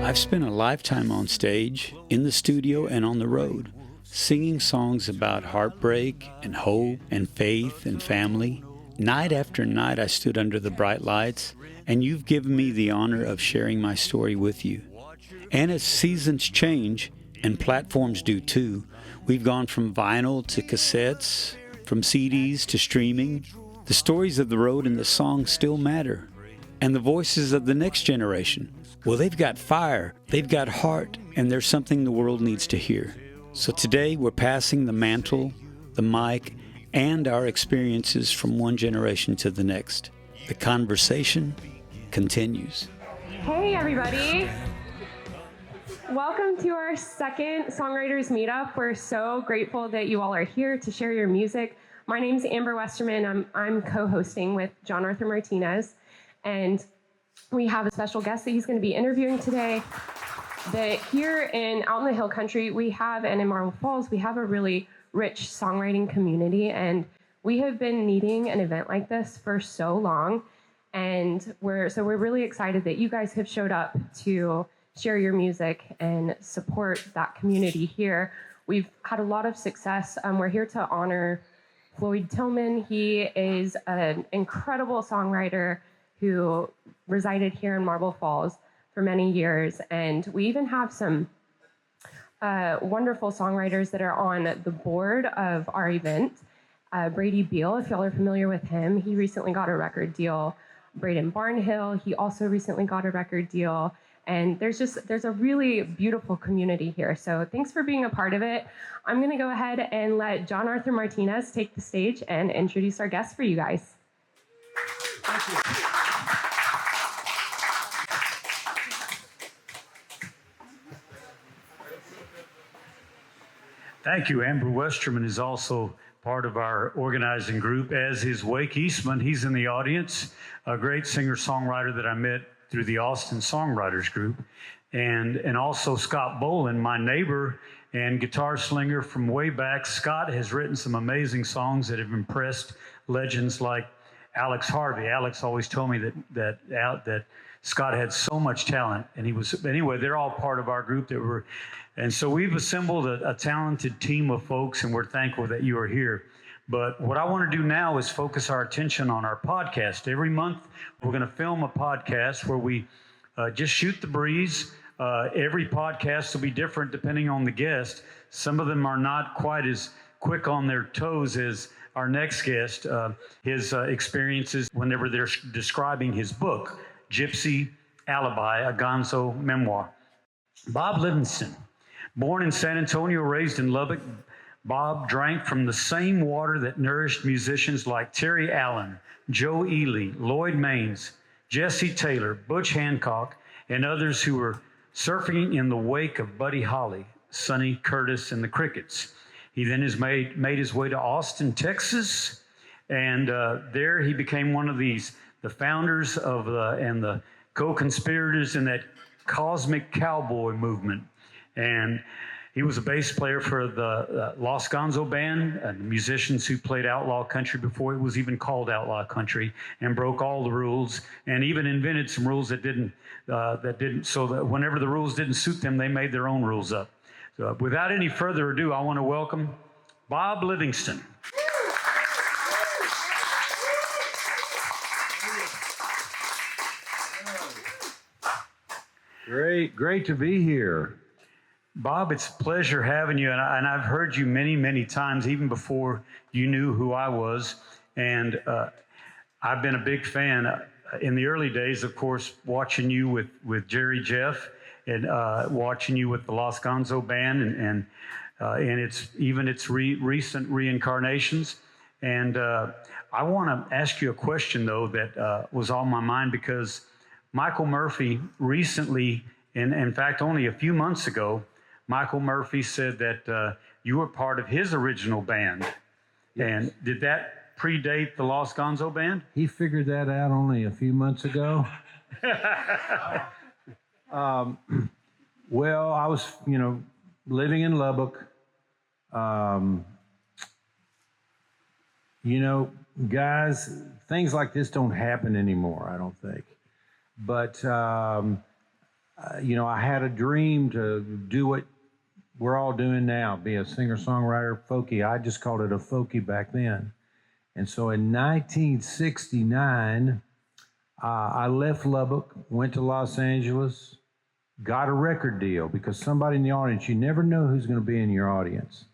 I've spent a lifetime on stage, in the studio, and on the road, singing songs about heartbreak and hope and faith and family. Night after night, I stood under the bright lights, and you've given me the honor of sharing my story with you. And as seasons change, and platforms do too, we've gone from vinyl to cassettes, from CDs to streaming. The stories of the road and the songs still matter. And the voices of the next generation, well, they've got fire, they've got heart, and there's something the world needs to hear. So today we're passing the mantle, the mic, and our experiences from one generation to the next. The conversation continues. Hey everybody! Welcome to our second Songwriters Meetup. We're so grateful that you all are here to share your music. My name's Amber Westerman. I'm co-hosting with John Arthur Martinez. And we have a special guest that he's going to be interviewing today. That here out in the Hill Country, we have, and in Marble Falls, we have a really rich songwriting community. And we have been needing an event like this for so long. And we're really excited that you guys have showed up to share your music and support that community here. We've had a lot of success. We're here to honor Floyd Tillman. He is an incredible songwriter who resided here in Marble Falls for many years. And we even have some wonderful songwriters that are on the board of our event. Brady Beal, if y'all are familiar with him, he recently got a record deal. Braden Barnhill, he also recently got a record deal. And there's a really beautiful community here. So thanks for being a part of it. I'm gonna go ahead and let John Arthur Martinez take the stage and introduce our guests for you guys. Thank you. Thank you. Amber Westerman is also part of our organizing group, as is Wake Eastman. He's in the audience, a great singer-songwriter that I met through the Austin Songwriters group. And also Scott Boland, my neighbor and guitar slinger from way back. Scott has written some amazing songs that have impressed legends like Alex Harvey. Alex always told me that Scott had so much talent, and anyway, they're all part of our group and so we've assembled a talented team of folks, and we're thankful that you are here. But what I want to do now is focus our attention on our podcast. Every month, we're going to film a podcast where we just shoot the breeze. Every podcast will be different depending on the guest. Some of them are not quite as quick on their toes as our next guest, his experiences whenever they're describing his book, Gypsy Alibi, a Gonzo memoir. Bob Livingston, born in San Antonio, raised in Lubbock, Bob drank from the same water that nourished musicians like Terry Allen, Joe Ely, Lloyd Maines, Jesse Taylor, Butch Hancock, and others who were surfing in the wake of Buddy Holly, Sonny Curtis, and the Crickets. He then made his way to Austin, Texas, and there he became one of the founders of and the co-conspirators in that cosmic cowboy movement. And he was a bass player for the Lost Gonzo Band, musicians who played outlaw country before it was even called outlaw country, and broke all the rules, and even invented some rules that didn't, so that whenever the rules didn't suit them, they made their own rules up. So without any further ado, I want to welcome Bob Livingston. Great to be here. Bob, it's a pleasure having you, and I've heard you many, many times, even before you knew who I was, and I've been a big fan. In the early days, of course, watching you with Jerry Jeff, and watching you with the Lost Gonzo Band, and its recent reincarnations. And I want to ask you a question, though, that was on my mind, because Michael Murphy recently, and in fact only a few months ago, Michael Murphy said that you were part of his original band. Yes. And did that predate the Lost Gonzo Band? He figured that out only a few months ago. Well, I was, living in Lubbock. Guys, things like this don't happen anymore, I don't think. But I had a dream to do what we're all doing now, be a singer-songwriter, folky. I just called it a folky back then. And so in 1969, I left Lubbock, went to Los Angeles, got a record deal, because somebody in the audience, you never know who's going to be in your audience.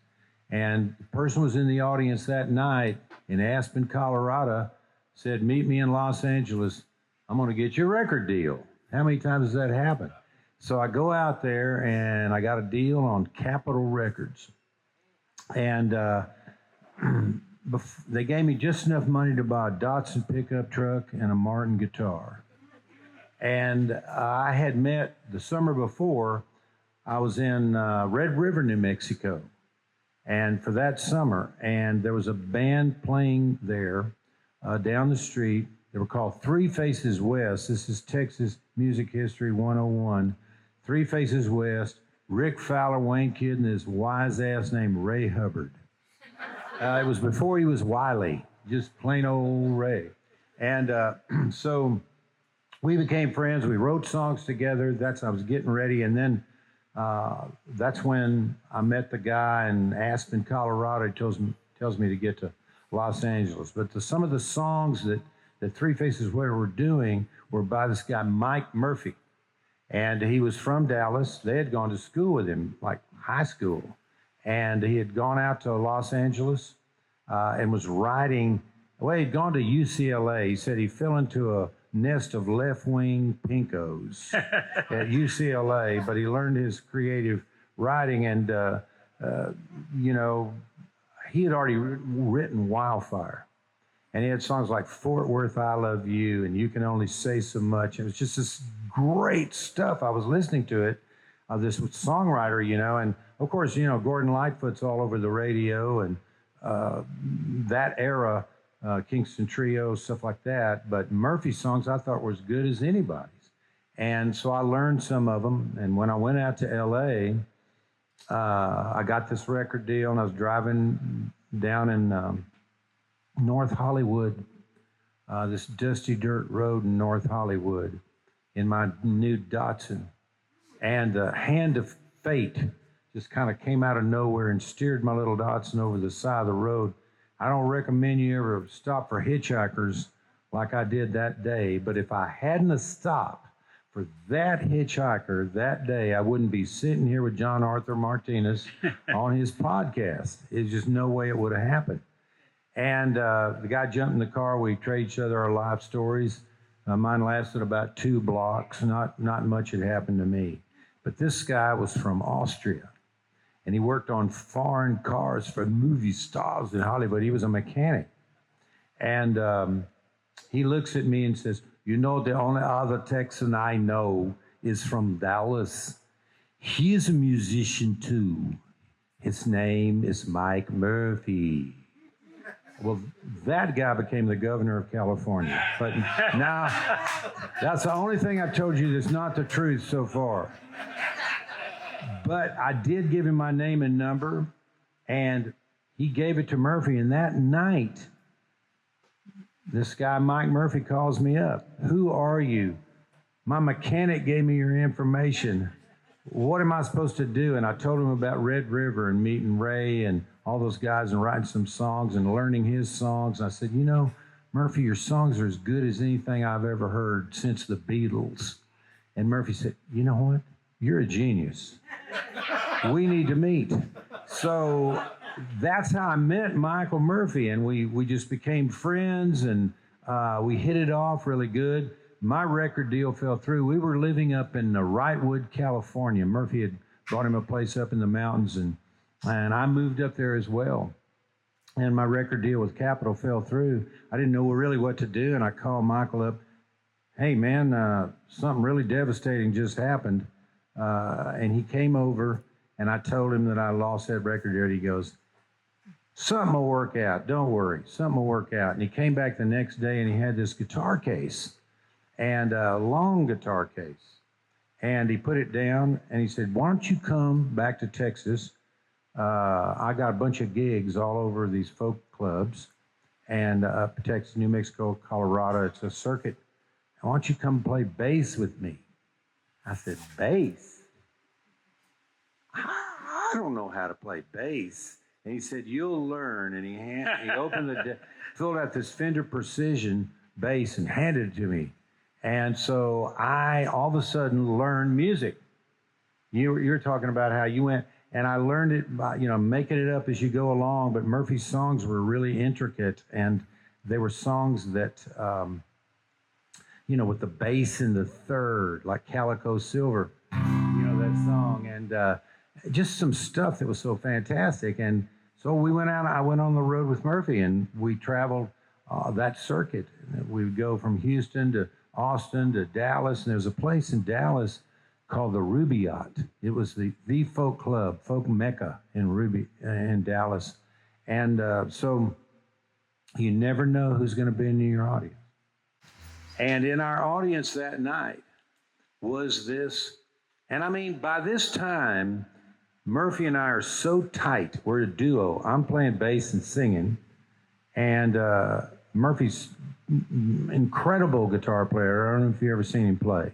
And the person was in the audience that night in Aspen, Colorado, said, meet me in Los Angeles. I'm going to get you a record deal. How many times has that happened? So I go out there and I got a deal on Capitol Records. And they gave me just enough money to buy a Datsun pickup truck and a Martin guitar. And I had met the summer before, I was in Red River, New Mexico. And for that summer, and there was a band playing there down the street. They were called Three Faces West. This is Texas Music History 101. Three Faces West, Rick Fowler, Wayne Kidd, and this wise ass named Ray Hubbard. It was before he was Wylie, just plain old Ray. And so we became friends. We wrote songs together. I was getting ready. And then that's when I met the guy in Aspen, Colorado. He tells me to get to Los Angeles. But some of the songs that Three Faces West were doing were by this guy, Mike Murphy. And he was from Dallas. They had gone to school with him, like high school. And he had gone out to Los Angeles and was writing. Well, he'd gone to UCLA. He said he fell into a nest of left-wing pinkos at UCLA, but he learned his creative writing. And, he had already written Wildfire. And he had songs like Fort Worth, I Love You, and You Can Only Say So Much. It was just this great stuff. I was listening to it, this songwriter, and of course, Gordon Lightfoot's all over the radio, and that era, Kingston Trio, stuff like that. But Murphy's songs I thought were as good as anybody's. And so I learned some of them. And when I went out to LA, I got this record deal, and I was driving down in North Hollywood, this dusty dirt road in North Hollywood, in my new Datsun. And the hand of fate just kind of came out of nowhere and steered my little Datsun over the side of the road. I don't recommend you ever stop for hitchhikers like I did that day, but if I hadn't have stopped for that hitchhiker that day, I wouldn't be sitting here with John Arthur Martinez on his podcast. There's just no way it would have happened. And the guy jumped in the car. We traded each other our life stories. Mine lasted about 2 blocks. Not much had happened to me. But this guy was from Austria, and he worked on foreign cars for movie stars in Hollywood. He was a mechanic. And he looks at me and says, the only other Texan I know is from Dallas. He's a musician too. His name is Mike Murphy. Well, that guy became the governor of California. But now, that's the only thing I've told you that's not the truth so far. But I did give him my name and number, and he gave it to Murphy. And that night, this guy, Mike Murphy, calls me up. Who are you? My mechanic gave me your information. What am I supposed to do? And I told him about Red River and meeting Ray and all those guys and writing some songs and learning his songs. And I said, Murphy, your songs are as good as anything I've ever heard since the Beatles. And Murphy said, you know what? You're a genius. We need to meet. So that's how I met Michael Murphy. And we just became friends, and we hit it off really good. My record deal fell through. We were living up in Wrightwood, California. Murphy had bought him a place up in the mountains, and I moved up there as well. And my record deal with Capitol fell through. I didn't know really what to do, and I called Michael up. Hey, man, something really devastating just happened. And he came over, and I told him that I lost that record deal. He goes, something will work out. Don't worry. Something will work out. And he came back the next day, and he had this guitar case, and a long guitar case. And he put it down, and he said, why don't you come back to Texas? I got a bunch of gigs all over these folk clubs, and up Texas, New Mexico, Colorado. It's a circuit. Why don't you come play bass with me? I said, bass? I don't know how to play bass. And he said, you'll learn. And he opened filled out this Fender Precision bass and handed it to me. And so I all of a sudden learned music. You're talking about how you went, and I learned it by, making it up as you go along. But Murphy's songs were really intricate, and they were songs that, with the bass in the third, like Calico Silver, that song, and just some stuff that was so fantastic. And so we went out. I went on the road with Murphy, and we traveled that circuit. We would go from Houston to Austin to Dallas, and there's a place in Dallas called the Rubaiyat. It was the folk club, folk mecca in Dallas. And so you never know who's going to be in your audience. And in our audience that night was this, and I mean, by this time, Murphy and I are so tight. We're a duo. I'm playing bass and singing, and Murphy's incredible guitar player. I don't know if you've ever seen him play,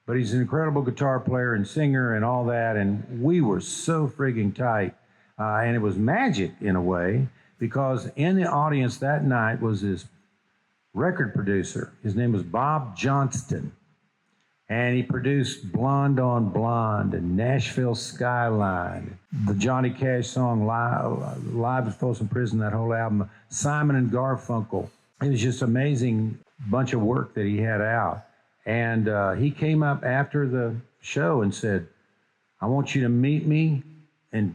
but he's an incredible guitar player and singer and all that, and we were so frigging tight. And it was magic in a way, because in the audience that night was this record producer. His name was Bob Johnston, and he produced Blonde on Blonde and Nashville Skyline, the Johnny Cash song Live at Folsom Prison, that whole album, Simon and Garfunkel. It was just amazing bunch of work that he had out. And he came up after the show and said, I want you to meet me in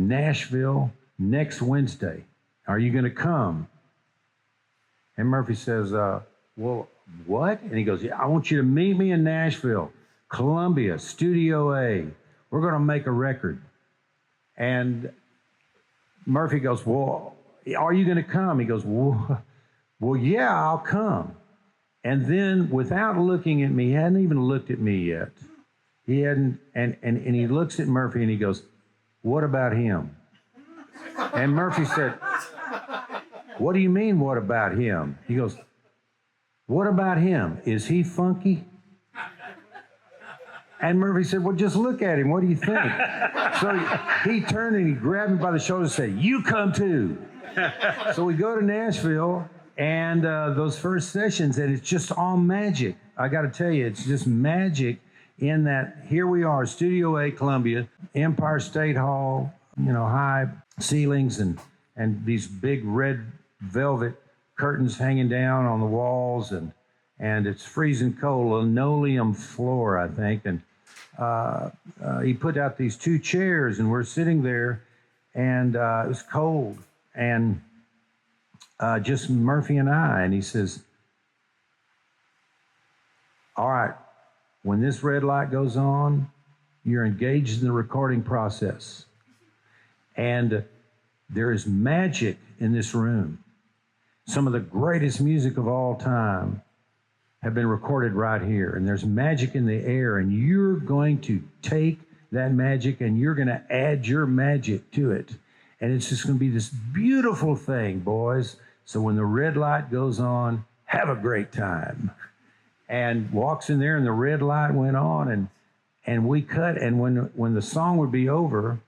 Nashville next Wednesday. Are you going to come? And Murphy says, well, what? And he goes, yeah, I want you to meet me in Nashville, Columbia, Studio A. We're going to make a record. And Murphy goes, well, are you going to come? He goes, well, yeah, I'll come. And then without looking at me, he hadn't even looked at me yet. He hadn't, and he looks at Murphy and he goes, what about him? And Murphy said, what do you mean, what about him? He goes, what about him? Is he funky? And Murphy said, well, just look at him. What do you think? So he turned and he grabbed me by the shoulder and said, you come too. So we go to Nashville, and those first sessions, and it's just all magic. I got to tell you, it's just magic in that here we are, Studio A, Columbia, Empire State Hall, high ceilings and these big red velvet curtains hanging down on the walls, and it's freezing cold, linoleum floor, I think. And he put out these two chairs, and we're sitting there, and it was cold, and just Murphy and I. And he says, all right, when this red light goes on, you're engaged in the recording process. And there is magic in this room. Some of the greatest music of all time have been recorded right here. And there's magic in the air, and you're going to take that magic and you're going to add your magic to it. And it's just going to be this beautiful thing, boys. So when the red light goes on, have a great time. And walks in there, and the red light went on, and we cut. And when the song would be over,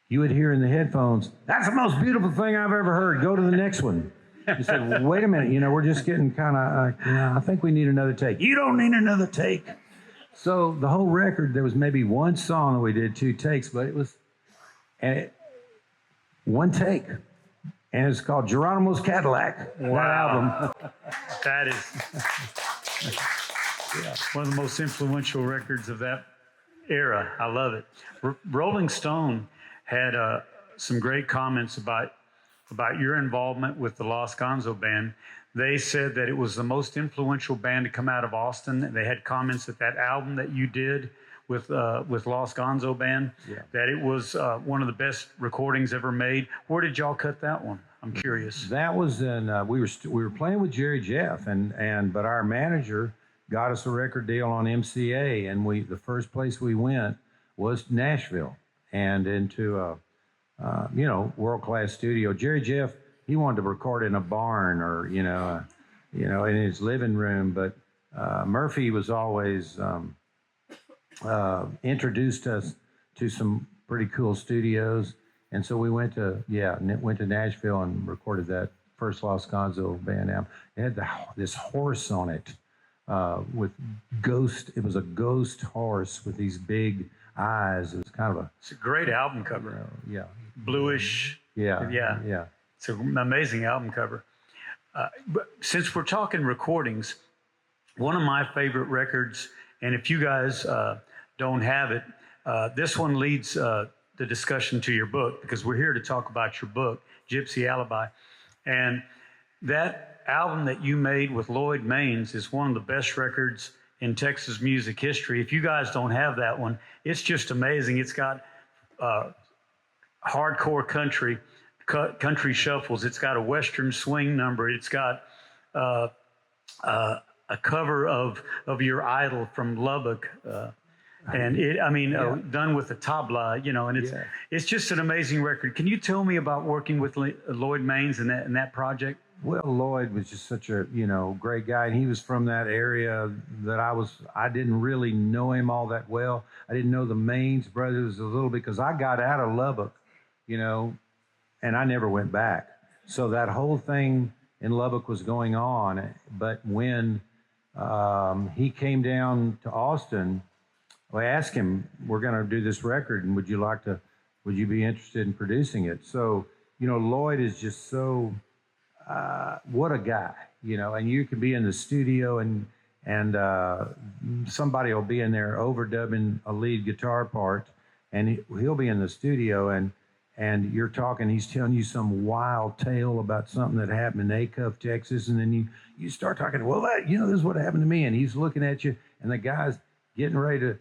you would hear in the headphones, that's the most beautiful thing I've ever heard. Go to the next one. He said, well, wait a minute, we're just getting kind of, I think we need another take. You don't need another take. So the whole record, there was maybe one song that we did 2 takes, but it was one take. And it's called Geronimo's Cadillac, wow. That album. That is one of the most influential records of that era. I love it. Rolling Stone had some great comments about your involvement with the Lost Gonzo Band. They said that it was the most influential band to come out of Austin. They had comments that album that you did with Lost Gonzo Band, that it was one of the best recordings ever made. Where did y'all cut that one? I'm curious. That was in we were playing with Jerry Jeff, but our manager got us a record deal on MCA, and the first place we went was Nashville, and into world-class studio. Jerry Jeff, he wanted to record in a barn or, in his living room. But Murphy was always introduced us to some pretty cool studios. And so we went to Nashville and recorded that first Lost Gonzo Band album. It had this horse on it with ghost. It was a ghost horse with these big eyes. It was kind of It's a great album cover. Yeah. Bluish. Yeah. It's an amazing album cover. But since we're talking recordings, one of my favorite records, and if you guys don't have it, this one leads the discussion to your book, because we're here to talk about your book, Gypsy Alibi. And that album that you made with Lloyd Maines is one of the best records in Texas music history. If you guys don't have that one, it's just amazing. It's got hardcore country shuffles. It's got a Western swing number. It's got a cover of your idol from Lubbock. And done with the tabla, and it's just an amazing record. Can you tell me about working with Lloyd Maines in that project? Well, Lloyd was just such a, great guy, and he was from that area that I didn't really know him all that well. I didn't know the Maines brothers a little because I got out of Lubbock, and I never went back. So that whole thing in Lubbock was going on. But when he came down to Austin, I asked him, we're going to do this record, and would you be interested in producing it? So, Lloyd is just so, what a guy, and you can be in the studio and somebody will be in there overdubbing a lead guitar part, and he'll be in the studio and you're talking, he's telling you some wild tale about something that happened in Acuff, Texas, and then you start talking, well, this is what happened to me, and he's looking at you, and the guy's getting ready to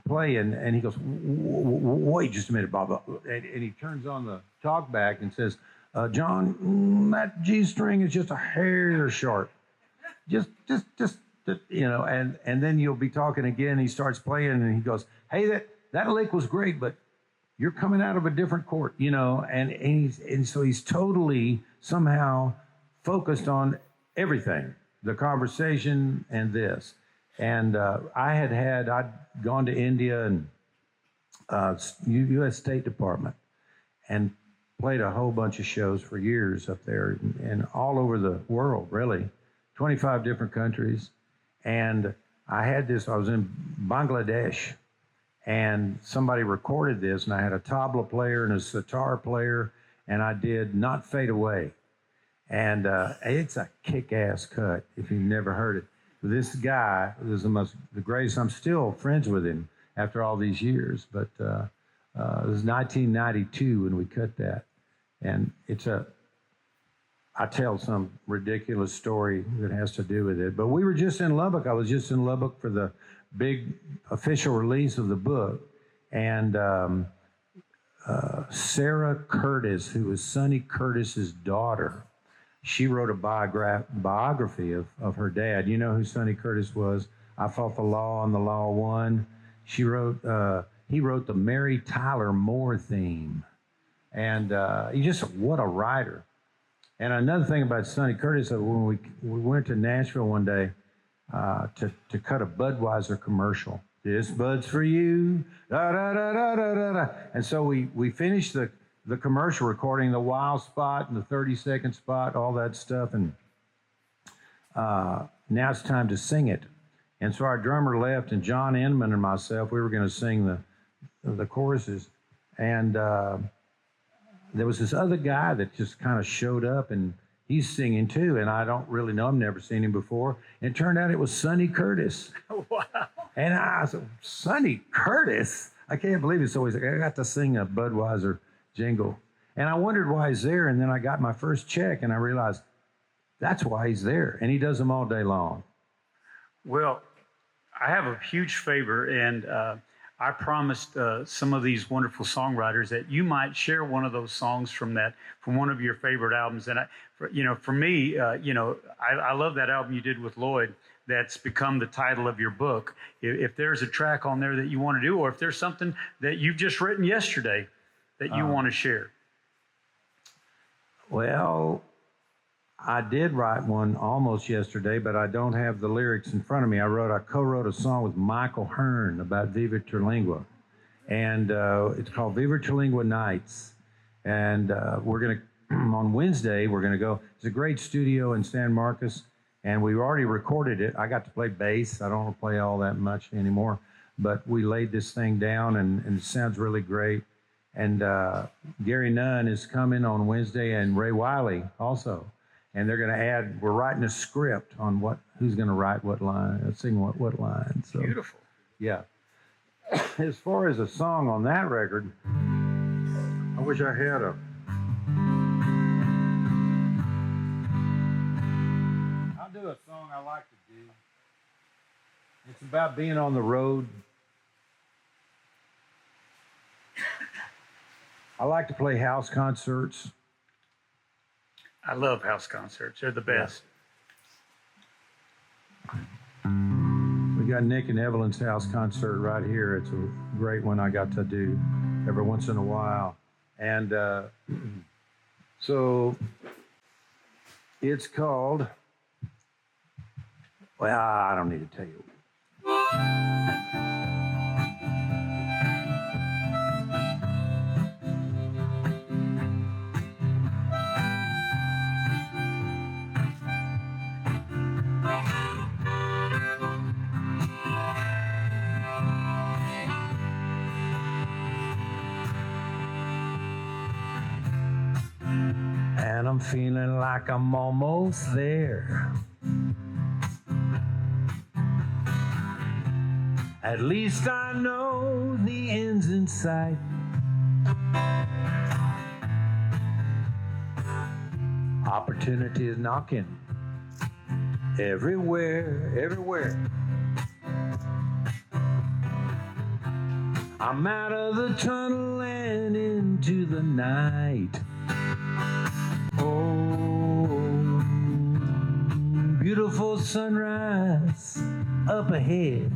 play, and he goes, wait just a minute, Bob, and he turns on the talkback and says, John, that G string is just a hair short, just and then you'll be talking again. He starts playing, and he goes, hey, that lick was great, but you're coming out of a different chord, and so he's totally somehow focused on everything, the conversation and this. And I'd gone to India and U.S. State Department and played a whole bunch of shows for years up there and all over the world, really, 25 different countries. And I was in Bangladesh, and somebody recorded this, and I had a tabla player and a sitar player, and I did Not Fade Away. And it's a kick-ass cut if you've never heard it. This guy is the greatest. I'm still friends with him after all these years, but it was 1992 when we cut that. And I tell some ridiculous story that has to do with it. But we were just in Lubbock. I was just in Lubbock for the big official release of the book. And Sarah Curtis, who was Sonny Curtis's daughter, she wrote a biography of her dad. You know who Sonny Curtis was? I Fought the Law and the Law Won. He wrote the Mary Tyler Moore theme. And what a writer. And another thing about Sonny Curtis, when we went to Nashville one day to cut a Budweiser commercial. This Bud's for you, da da da da da da da. And so we finished the commercial recording, the wild spot and the 30-second spot, all that stuff, and now it's time to sing it. And so our drummer left, and John Inman and myself, we were going to sing the choruses. And there was this other guy that just kind of showed up, and he's singing too, and I don't really know him, never seen him before. And it turned out it was Sonny Curtis. Wow. And I said, Sonny Curtis? I can't believe it. So he's like, I got to sing a Budweiser jingle. And I wondered why he's there, and then I got my first check, and I realized that's why he's there, and he does them all day long. Well, I have a huge favor, and I promised some of these wonderful songwriters that you might share one of those songs from one of your favorite albums. And for me, I love that album you did with Lloyd. That's become the title of your book. If there's a track on there that you want to do, or if there's something that you've just written yesterday that you want to share. Well, I did write one almost yesterday, but I don't have the lyrics in front of me. I co-wrote a song with Michael Hearn about Viva Terlingua, and it's called Viva Terlingua Nights. And we're going to, on Wednesday, we're going to go. It's a great studio in San Marcos, and we already recorded it. I got to play bass. I don't play all that much anymore, but we laid this thing down, and it sounds really great. And Gary Nunn is coming on Wednesday, and Ray Wylie also. And they're going to add, we're writing a script on who's going to write what line, sing what line. So, Beautiful. Yeah. As far as a song on that record, I wish I had I'll do a song I like to do. It's about being on the road. I like to play house concerts. I love house concerts. They're the best. We got Nick and Evelyn's house concert right here. It's a great one I got to do every once in a while. And so it's called, well, I don't need to tell you. And I'm feeling like I'm almost there. At least I know the end's in sight. Opportunity is knocking everywhere, everywhere. I'm out of the tunnel and into the night. Oh, beautiful sunrise up ahead.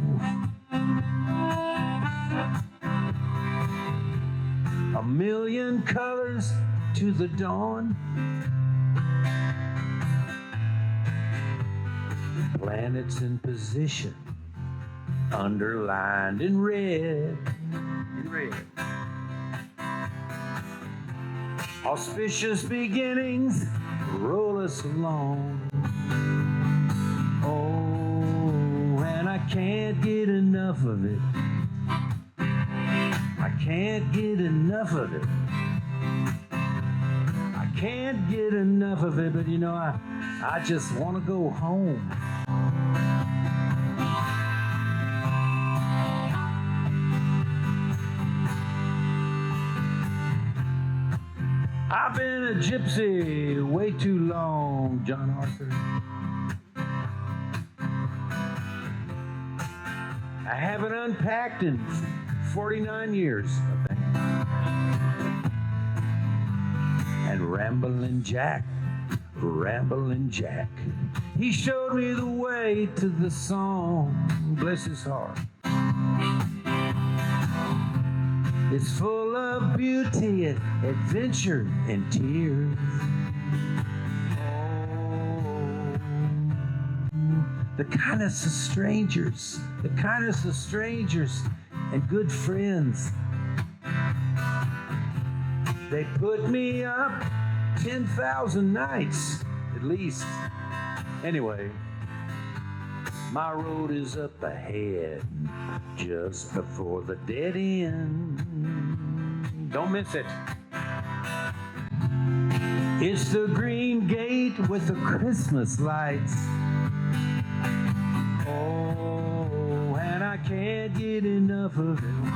A million colors to the dawn. Planets in position, underlined in red. Auspicious beginnings roll us along. Oh, and I can't get enough of it. I can't get enough of it. I can't get enough of it, but you know, I just want to go home. I've been a gypsy way too long, John Arthur. I haven't unpacked in 49 years, I think. And Ramblin' Jack, he showed me the way to the song, bless his heart. It's full of beauty, adventure, and tears. Oh, the kindness of strangers, and good friends. They put me up 10,000 nights, at least. Anyway, my road is up ahead, just before the dead end. Don't miss it. It's the green gate with the Christmas lights. Oh, and I can't get enough of it.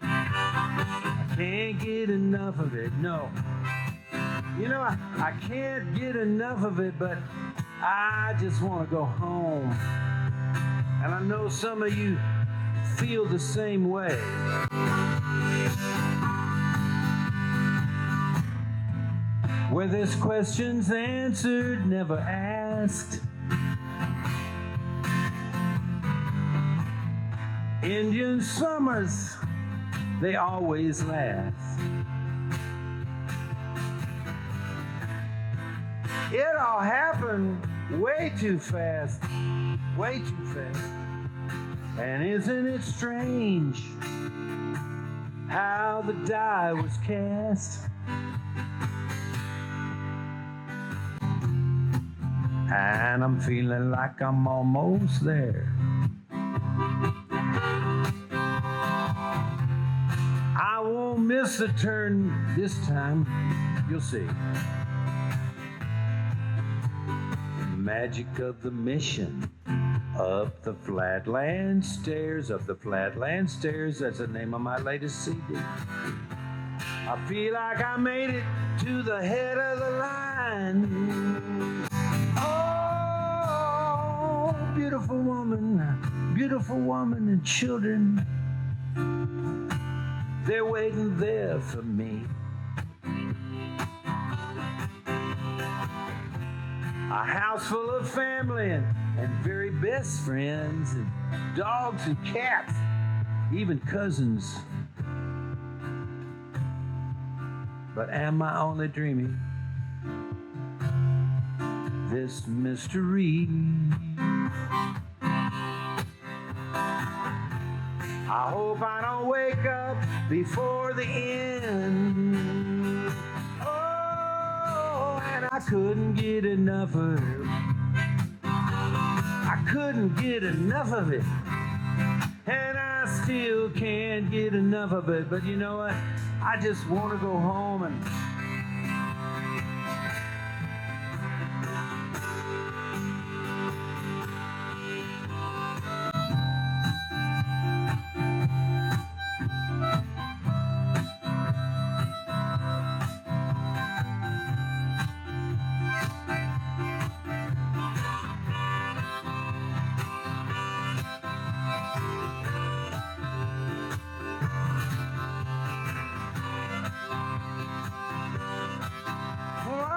I can't get enough of it, no. You know, I can't get enough of it, but I just want to go home. And I know some of you feel the same way. Where there's questions answered, never asked. Indian summers, they always last. It all happened way too fast, way too fast. And isn't it strange how the die was cast? And I'm feeling like I'm almost there. I won't miss a turn this time, you'll see. The magic of the mission, up the flatland stairs, up the flatland stairs, that's the name of my latest CD. I feel like I made it to the head of the line. Oh, beautiful woman and children, they're waiting there for me. A house full of family and very best friends, and dogs and cats, even cousins. But am I only dreaming this mystery? I hope I don't wake up before the end. Oh, and I couldn't get enough of it. I couldn't get enough of it. And I still can't get enough of it. But you know what? I just want to go home and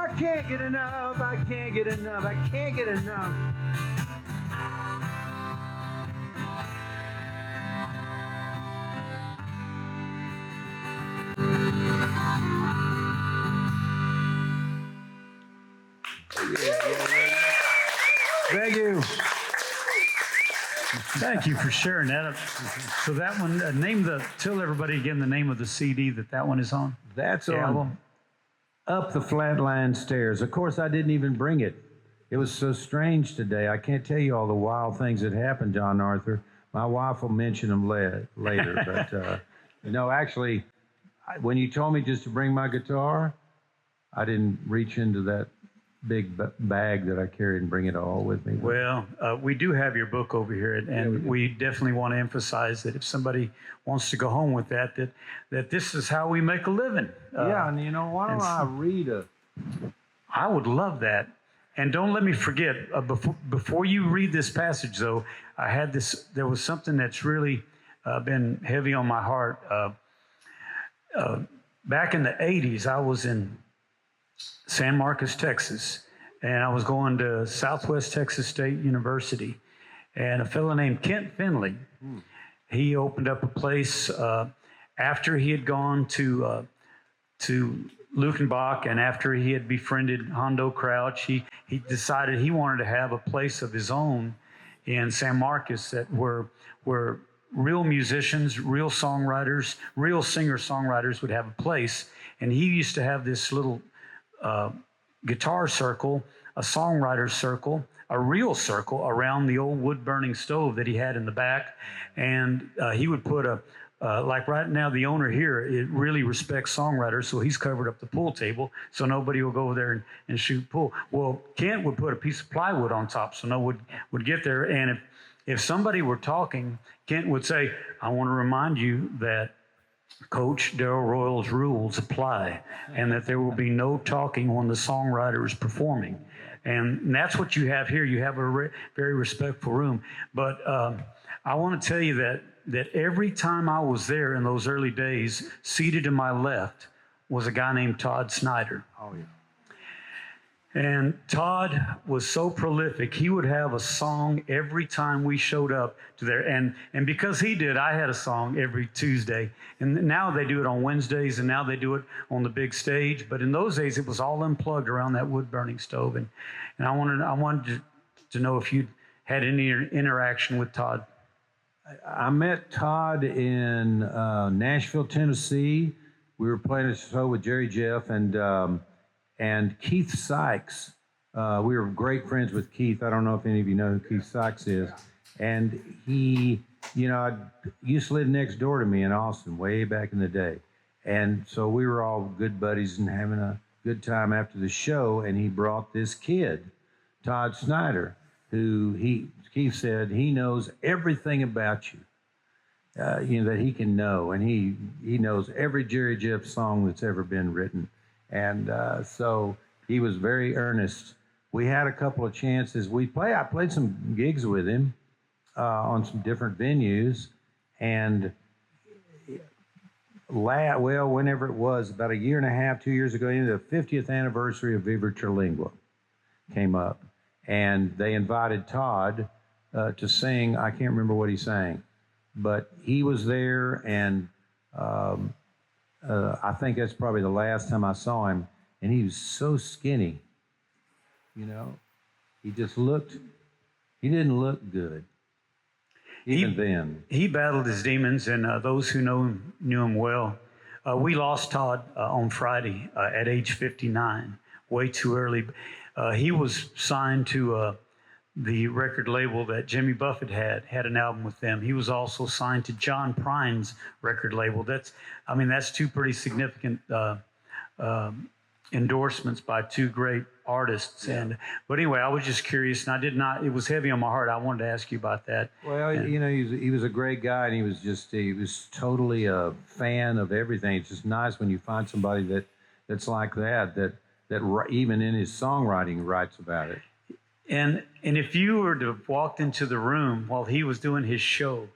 I can't get enough, I can't get enough, I can't get enough. Thank you. Thank you for sharing that. So that one, tell everybody again the name of the CD that one is on. That's the on album. Up the Flatland Stairs. Of course, I didn't even bring it. It was so strange today. I can't tell you all the wild things that happened, John Arthur. My wife will mention them later. But, actually, when you told me just to bring my guitar, I didn't reach into that big bag that I carried and bring it all with me. Well, we do have your book over here, and we definitely want to emphasize that if somebody wants to go home with that this is how we make a living. And why don't I read I would love that. And don't let me forget, before you read this passage, though, there was something that's really been heavy on my heart. Back in the 80s, I was in San Marcos, Texas, and I was going to Southwest Texas State University, and a fellow named Kent Finley, he opened up a place after he had gone to Luckenbach, and after he had befriended Hondo Crouch, he decided he wanted to have a place of his own in San Marcos that were real musicians, real songwriters, real singer-songwriters would have a place. And he used to have this little guitar circle, a songwriter circle, a real circle around the old wood-burning stove that he had in the back. And he would put like right now, the owner here, it really respects songwriters, so he's covered up the pool table so nobody will go over there and shoot pool. Well, Kent would put a piece of plywood on top so no one would get there. And if somebody were talking, Kent would say, I want to remind you that Coach Darrell Royal's rules apply, and that there will be no talking when the songwriter is performing. And that's what you have here. You have a very respectful room. But I want to tell you that every time I was there in those early days, seated to my left was a guy named Todd Snyder. Oh, yeah. And Todd was so prolific, he would have a song every time we showed up to there. And because he did, I had a song every Tuesday. And now they do it on Wednesdays, and now they do it on the big stage. But in those days, it was all unplugged around that wood-burning stove. And I wanted to know if you'd had any interaction with Todd. I met Todd in Nashville, Tennessee. We were playing a show with Jerry Jeff and Keith Sykes. We were great friends with Keith. I don't know if any of you know who Keith Sykes is. And he, I used to live next door to me in Austin way back in the day. And so we were all good buddies and having a good time after the show. And he brought this kid, Todd Snyder, who Keith said he knows everything about you, that he can know. And he knows every Jerry Jeff song that's ever been written. And so he was very earnest. We had a couple of chances. I played some gigs with him on some different venues. And whenever it was, about a year and a half, 2 years ago, the 50th anniversary of Viva Terlingua came up. And they invited Todd to sing. I can't remember what he sang, but he was there, and I think that's probably the last time I saw him. And he was so skinny, he didn't look good even then. He battled his demons, and those who knew him well. We lost Todd on Friday at age 59, way too early. He was signed to the record label that Jimmy Buffett had an album with them. He was also signed to John Prine's record label. That's two pretty significant endorsements by two great artists. Yeah. But anyway, I was just curious, and it was heavy on my heart. I wanted to ask you about that. Well, he was a great guy, and he was totally a fan of everything. It's just nice when you find somebody that's like that even in his songwriting writes about it. And if you were to have walked into the room while he was doing his show,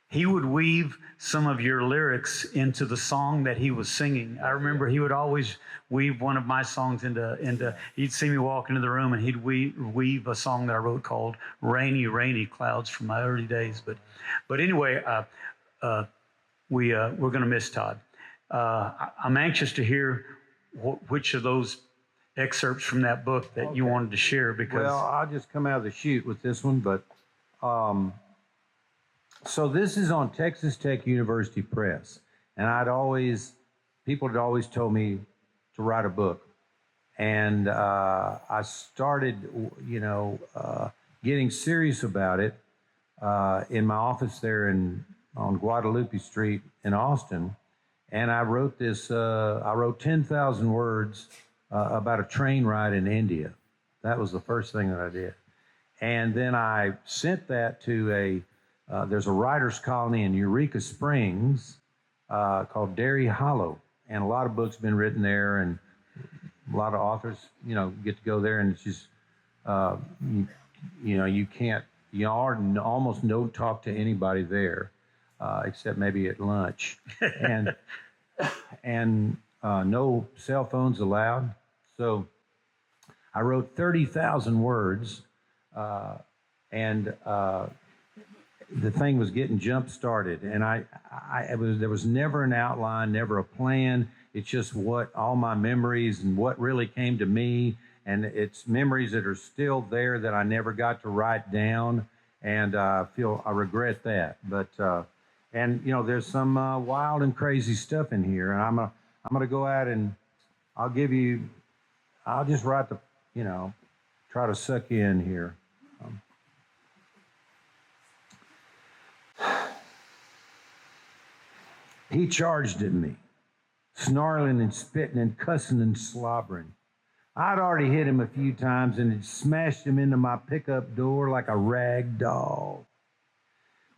he would weave some of your lyrics into the song that he was singing. I remember he would always weave one of my songs into he'd see me walk into the room, and he'd weave a song that I wrote called Rainy, Rainy Clouds from my early days. But anyway, we're going to miss Todd. I'm anxious to hear which of those excerpts from that book that you wanted to share, because I'll just come out of the chute with this one. But so this is on Texas Tech University Press, and people had always told me to write a book, and I started getting serious about it in my office there on Guadalupe Street in Austin. And I wrote 10,000 words about a train ride in India. That was the first thing that I did. And then I sent that to there's a writer's colony in Eureka Springs called Derry Hollow. And a lot of books have been written there, and a lot of authors, get to go there, and it's just, you almost don't talk to anybody there. Except maybe at lunch, and no cell phones allowed. So I wrote 30,000 words, and the thing was getting jump started. And there was never an outline, never a plan. It's just all my memories and what really came to me, and it's memories that are still there that I never got to write down, and I regret that, but. And there's some wild and crazy stuff in here, and I'm gonna go out and I'll just write try to suck you in here. He charged at me, snarling and spitting and cussing and slobbering. I'd already hit him a few times and had smashed him into my pickup door like a rag doll.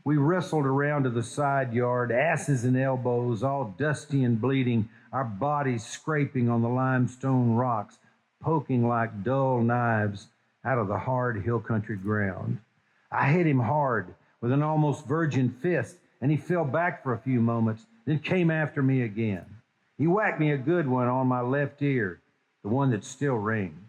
We wrestled around to the side yard, asses and elbows, all dusty and bleeding, our bodies scraping on the limestone rocks, poking like dull knives out of the hard hill country ground. I hit him hard with an almost virgin fist, and he fell back for a few moments, then came after me again. He whacked me a good one on my left ear, the one that still rings.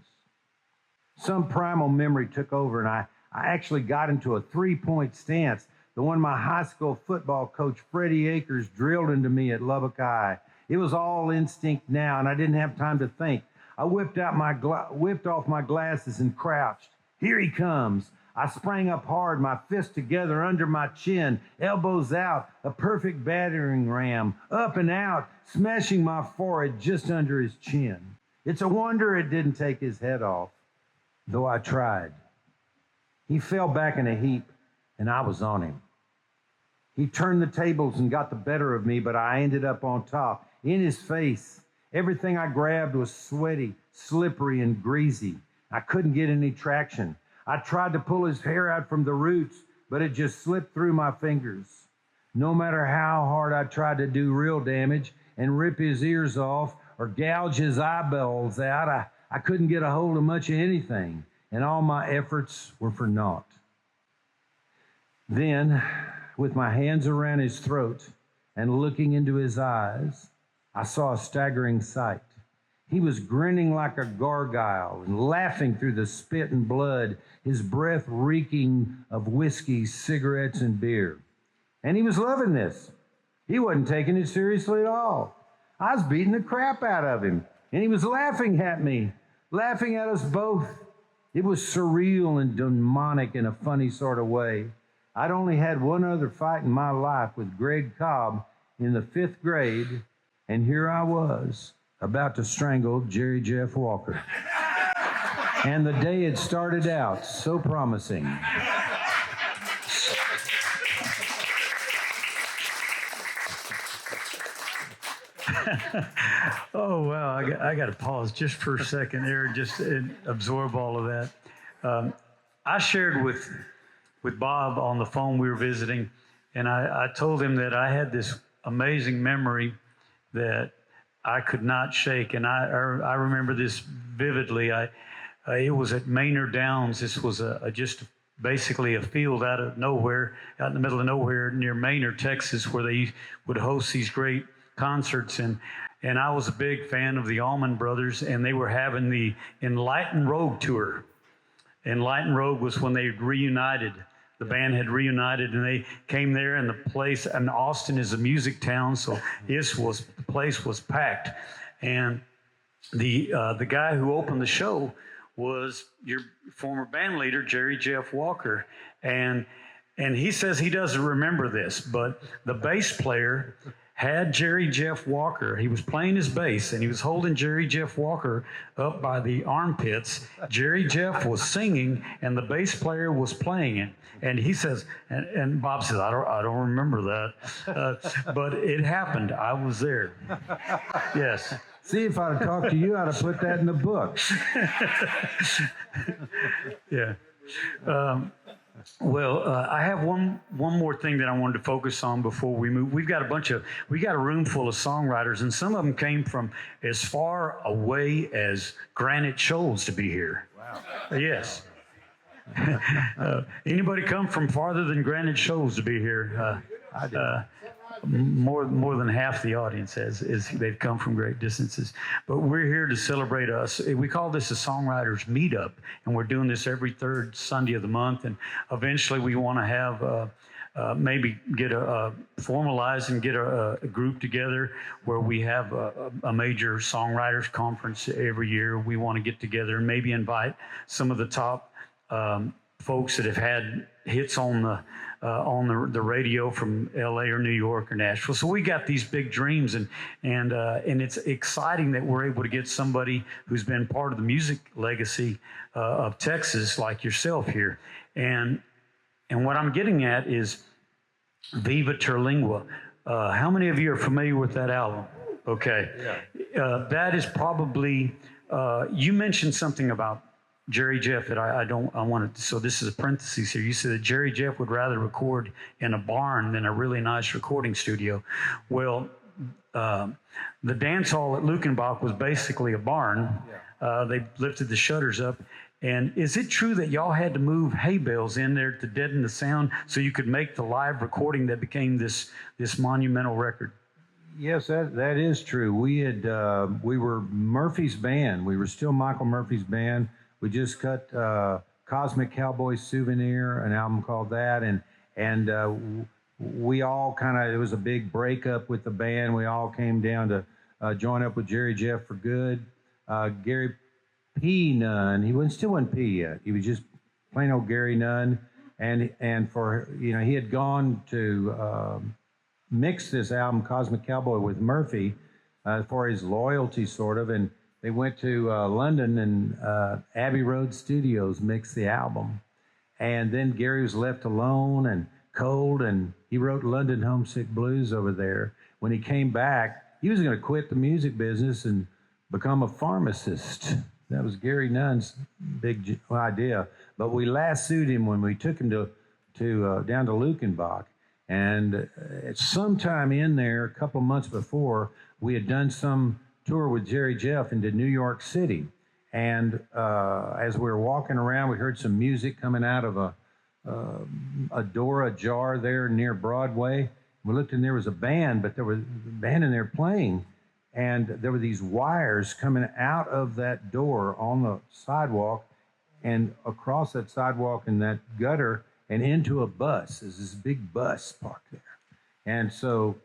Some primal memory took over, and I actually got into a three-point stance, the one my high school football coach, Freddie Akers, drilled into me at Lubbock High. It was all instinct now, and I didn't have time to think. I whipped off my glasses and crouched. Here he comes. I sprang up hard, my fists together under my chin, elbows out, a perfect battering ram, up and out, smashing my forehead just under his chin. It's a wonder it didn't take his head off, though I tried. He fell back in a heap, and I was on him. He turned the tables and got the better of me, but I ended up on top, in his face. Everything I grabbed was sweaty, slippery, and greasy. I couldn't get any traction. I tried to pull his hair out from the roots, but it just slipped through my fingers. No matter how hard I tried to do real damage and rip his ears off or gouge his eyeballs out, I couldn't get a hold of much of anything, and all my efforts were for naught. Then, with my hands around his throat and looking into his eyes, I saw a staggering sight. He was grinning like a gargoyle and laughing through the spit and blood, his breath reeking of whiskey, cigarettes, and beer. And he was loving this. He wasn't taking it seriously at all. I was beating the crap out of him, and he was laughing at me, laughing at us both. It was surreal and demonic in a funny sort of way. I'd only had one other fight in my life with Greg Cobb in the 5th grade, and here I was, about to strangle Jerry Jeff Walker. And the day had started out so promising. Oh, wow. I got to pause just for a second there, just to absorb all of that. I shared with Bob on the phone we were visiting, and I told him that I had this amazing memory that I could not shake, and I remember this vividly. It was at Maynard Downs. This was just basically a field out of nowhere, out in the middle of nowhere near Maynard, Texas, where they would host these great concerts. And I was a big fan of the Allman Brothers, and they were having the Enlightened Rogue tour. Enlightened Rogue was when they reunited. The band had reunited, and they came there, and the place, and Austin is a music town, so the place was packed. And the guy who opened the show was your former band leader, Jerry Jeff Walker. And he says he doesn't remember this, but the bass player had Jerry Jeff Walker. He was playing his bass, and he was holding Jerry Jeff Walker up by the armpits. Jerry Jeff was singing, and the bass player was playing it. And he says, and Bob says, I don't remember that, but it happened. I was there. Yes. See, if I'd have talked to you, I'd have put that in the book. Yeah. Well, I have one more thing that I wanted to focus on before we move. We got a room full of songwriters, and some of them came from as far away as Granite Shoals to be here. Wow. Yes. Anybody come from farther than Granite Shoals to be here? I did. More than half the audience is they've come from great distances. But we're here to celebrate us. We call this a Songwriters Meetup, and we're doing this every third Sunday of the month. And eventually we want to have maybe get formalize and get a group together where we have a major songwriters conference every year. We want to get together and maybe invite some of the top folks that have had hits on the radio from LA or New York or Nashville. So we got these big dreams, and it's exciting that we're able to get somebody who's been part of the music legacy of Texas, like yourself here. And what I'm getting at is Viva Terlingua. How many of you are familiar with that album? Okay. Yeah. That is probably, you mentioned something about Jerry Jeff that I wanted, so this is a parenthesis here. You said that Jerry Jeff would rather record in a barn than a really nice recording studio. Well, the dance hall at Lukenbach was basically a barn. Yeah. They lifted the shutters up. And is it true that y'all had to move hay bales in there to deaden the sound so you could make the live recording that became this monumental record? Yes, that is true. We were Murphy's band. We were still Michael Murphy's band. We just cut Cosmic Cowboy Souvenir, an album called that, and we all kind of, it was a big breakup with the band. We all came down to join up with Jerry Jeff for good. Gary P. Nunn, still wasn't P yet. He was just plain old Gary Nunn, and for, you know, he had gone to mix this album Cosmic Cowboy with Murphy for his loyalty, sort of, and they went to London, and Abbey Road Studios mixed the album. And then Gary was left alone and cold, and he wrote London Homesick Blues over there. When he came back, he was going to quit the music business and become a pharmacist. That was Gary Nunn's big idea. But we lassoed him when we took him to down to Lukenbach. And at some time in there, a couple of months before, we had done some tour with Jerry Jeff into New York City. And as we were walking around, we heard some music coming out of a door ajar there near Broadway. We looked, and there was a band, but there was a band in there playing. And there were these wires coming out of that door on the sidewalk and across that sidewalk in that gutter and into a bus. There's this big bus parked there. And so,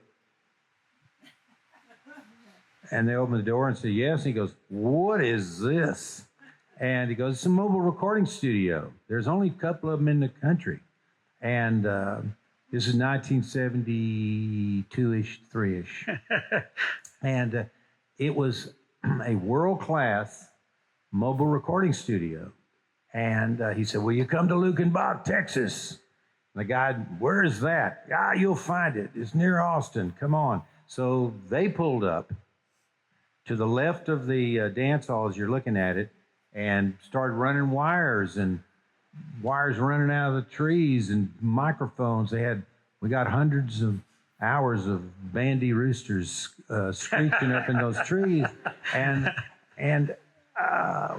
and they opened the door and said, yes. And he goes, what is this? And he goes, it's a mobile recording studio. There's only a couple of them in the country. And this is 1972-ish, 3-ish. And it was a world-class mobile recording studio. And he said, will you come to Lukenbach, Texas? And the guy, where is that? Ah, you'll find it. It's near Austin. Come on. So they pulled up to the left of the dance hall as you're looking at it and started running wires, and wires running out of the trees and microphones. We got hundreds of hours of bandy roosters screeching up in those trees. And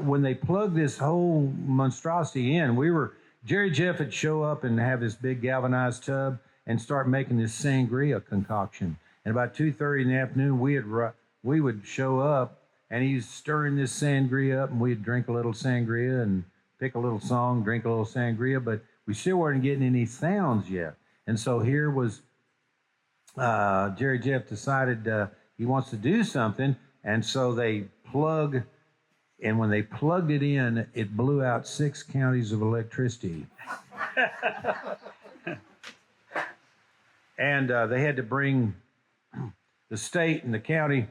when they plugged this whole monstrosity in, Jerry Jeff would show up and have this big galvanized tub and start making this sangria concoction. And about 2:30 in the afternoon, we would show up, and he's stirring this sangria up, and we'd drink a little sangria and pick a little song, drink a little sangria, but we still weren't getting any sounds yet. And so here was Jerry Jeff decided he wants to do something, and so they plug. And when they plugged it in, it blew out 6 counties of electricity. And they had to bring the state and the county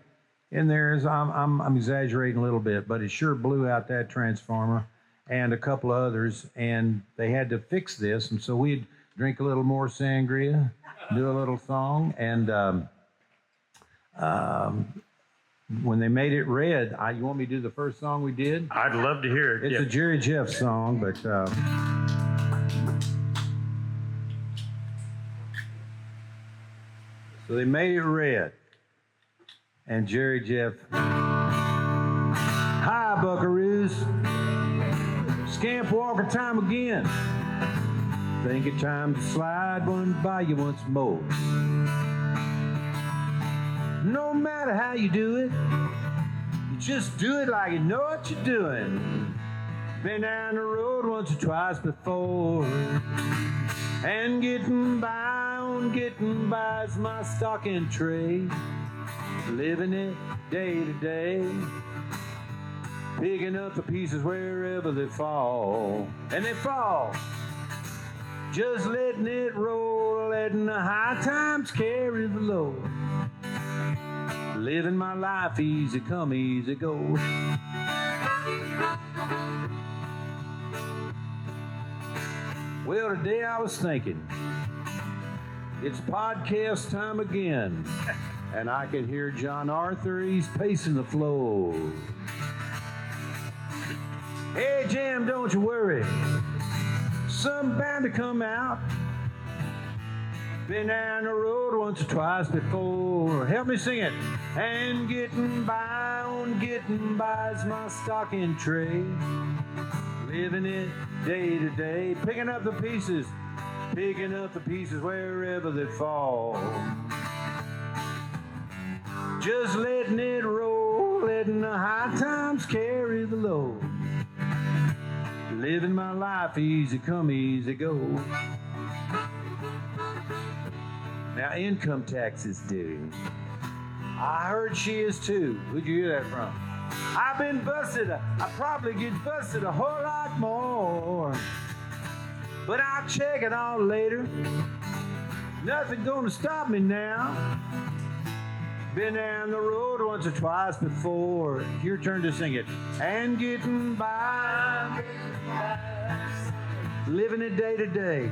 in there. I'm exaggerating a little bit, but it sure blew out that transformer and a couple of others. And they had to fix this. And so we'd drink a little more sangria, do a little song. And when they made it red, you want me to do the first song we did? I'd love to hear it. It's a Jerry Jeff song, but so they made it red. And Jerry Jeff, hi, buckaroos, scamp walker time again. Think it time to slide one by you once more. No matter how you do it, you just do it like you know what you're doing. Been down the road once or twice before, and getting by is my stock and trade. Living it day to day, picking up the pieces wherever they fall. And they fall, just letting it roll, letting the high times carry the load. Living my life easy come, easy go. Well, today I was thinking, it's podcast time again, and I can hear John Arthur, he's pacing the floor. Hey, Jam, don't you worry, some bound to come out. Been down the road once or twice before. Help me sing it. And getting by is my stock in trade. Living it day to day, picking up the pieces wherever they fall. Just letting it roll, letting the high times carry the load. Living my life easy come, easy go. Now, income taxes due. I heard she is too. Who'd you hear that from? I've been busted. I probably get busted a whole lot more. But I'll check it out later. Nothing gonna stop me now. Been down the road once or twice before. Your turn to sing it. And getting by. Living it day to day.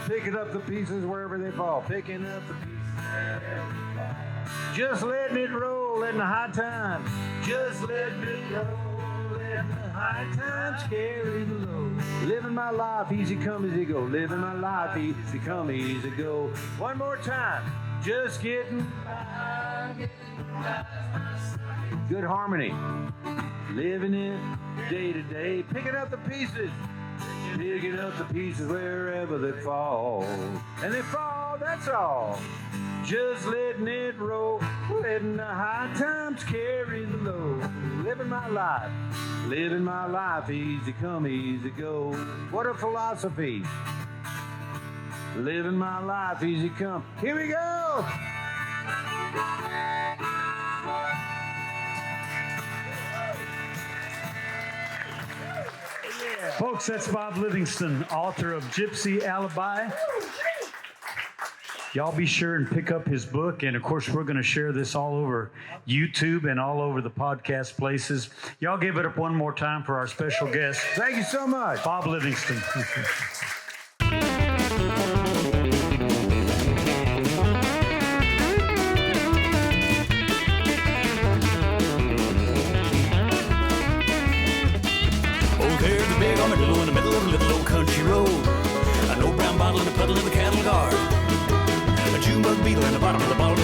Picking up the pieces wherever they fall. Picking up the pieces. Just letting it roll in the high times. Just letting it roll in the high times. Carry the load. Living my life easy come, easy go. Living my life easy come, easy go. One more time. Just getting by. Good harmony. Living it day to day. Picking up the pieces. Picking up the pieces wherever they fall. And they fall, that's all. Just letting it roll. Letting the high times carry the load. Living my life. Living my life easy come, easy go. What a philosophy. Living my life easy come. Here we go. Folks, that's Bob Livingston, author of Gypsy Alibi. Y'all be sure and pick up his book. And, of course, we're going to share this all over YouTube and all over the podcast places. Y'all give it up one more time for our special guest. Thank you so much. Bob Livingston. There's a big armadillo in the middle of a little old country road. An old brown bottle in a puddle in the cattle guard. A June bug beetle in the bottom of the bottle